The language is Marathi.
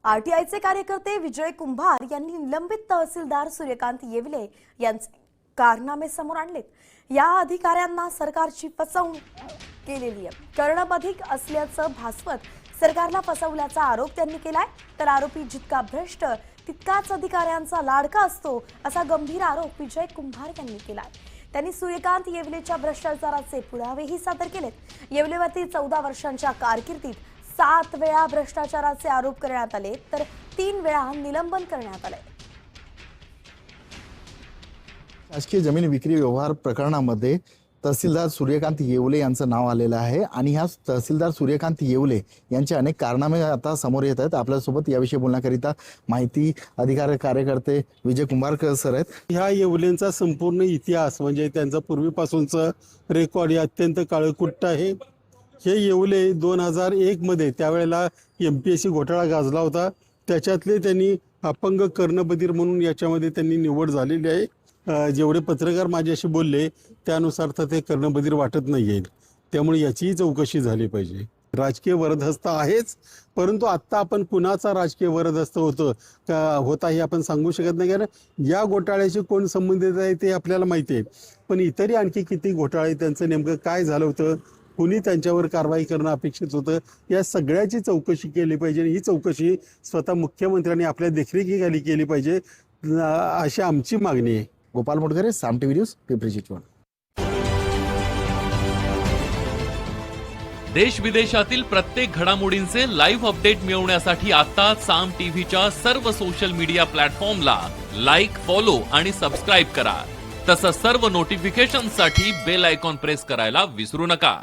आरटीआयचे कार्यकर्ते विजय कुंभार यांनी निलंबित तहसीलदार सूर्यकांत येवले यांचे कारनामे समोर आणलेत। या अधिकाऱ्यांना सरकारची फसवणूक केलेली आहे, करणं अधिक असल्याचं भासवत सरकारला फसवल्याचा आरोप त्यांनी केलाय। तर आरोपी जितका भ्रष्ट तितकाच अधिकाऱ्यांचा लाडका असतो, असा गंभीर आरोप विजय कुंभार यांनी केलाय। त्यांनी सूर्यकांत येवलेच्या भ्रष्टाचाराचे पुरावेही सादर केलेत। येवलेवरती 14 वर्षांच्या कारकिर्दीत 7 वेळा भ्रष्टाचाराचे आरोप करण्यात आले, तर 3 वेळा निलंबन करण्यात आले। शासकीय जमीन विक्री व्यवहार प्रकरणामध्ये तहसीलदार सूर्यकांत येवले यांचं नाव आलेलं आहे आणि ह्या तहसीलदार सूर्यकांत येवले यांचे अनेक कारनामे आता समोर येत आहेत। आपल्यासोबत याविषयी बोलण्याकरिता माहिती अधिकारी कार्यकर्ते विजय कुंभार सर आहेत। ह्या येवलेंचा संपूर्ण इतिहास म्हणजे त्यांचा पूर्वीपासूनचं रेकॉर्ड हे अत्यंत काळकुट्ट आहे। हे येवले 2001 मध्ये त्यावेळेला MPSC घोटाळा गाजला होता, त्याच्यातले त्यांनी अपंग कर्णबधीर म्हणून याच्यामध्ये त्यांनी निवड झालेली आहे। जेवढे पत्रकार माझ्याशी बोलले त्यानुसार तर ते कर्णबधीर वाटत नाहीये, त्यामुळे याचीही चौकशी झाली पाहिजे। राजकीय वरदहस्त आहेच, परंतु आत्ता आपण कुणाचा राजकीय वरदहस्त होता हे आपण सांगू शकत नाही, कारण या घोटाळ्याशी कोण संबंधित आहे ते आपल्याला माहिती आहे। पण इतरही आणखी किती घोटाळे, त्यांचं नेमकं काय झालं होतं, कुणी त्यांच्यावर कारवाई करणं अपेक्षित होतं, या सगळ्याची चौकशी केली पाहिजे। ही चौकशी स्वतः मुख्यमंत्र्यांनी आपल्या देखरेखीखाली केली पाहिजे, अशी आमची मागणी आहे। गोपाल मोटघरे, साम टीव्ही न्यूज, पिंपरी चिंचवड। देश विदेशातील प्रत्येक घडामोडींचे लाईव्ह अपडेट मिळवण्यासाठी आता साम टीव्हीच्या सर्व सोशल मीडिया प्लॅटफॉर्मला लाईक, फॉलो आणि सबस्क्राईब करा। तसंच सर्व नोटिफिकेशनसाठी बेल आयकॉन प्रेस करायला विसरू नका।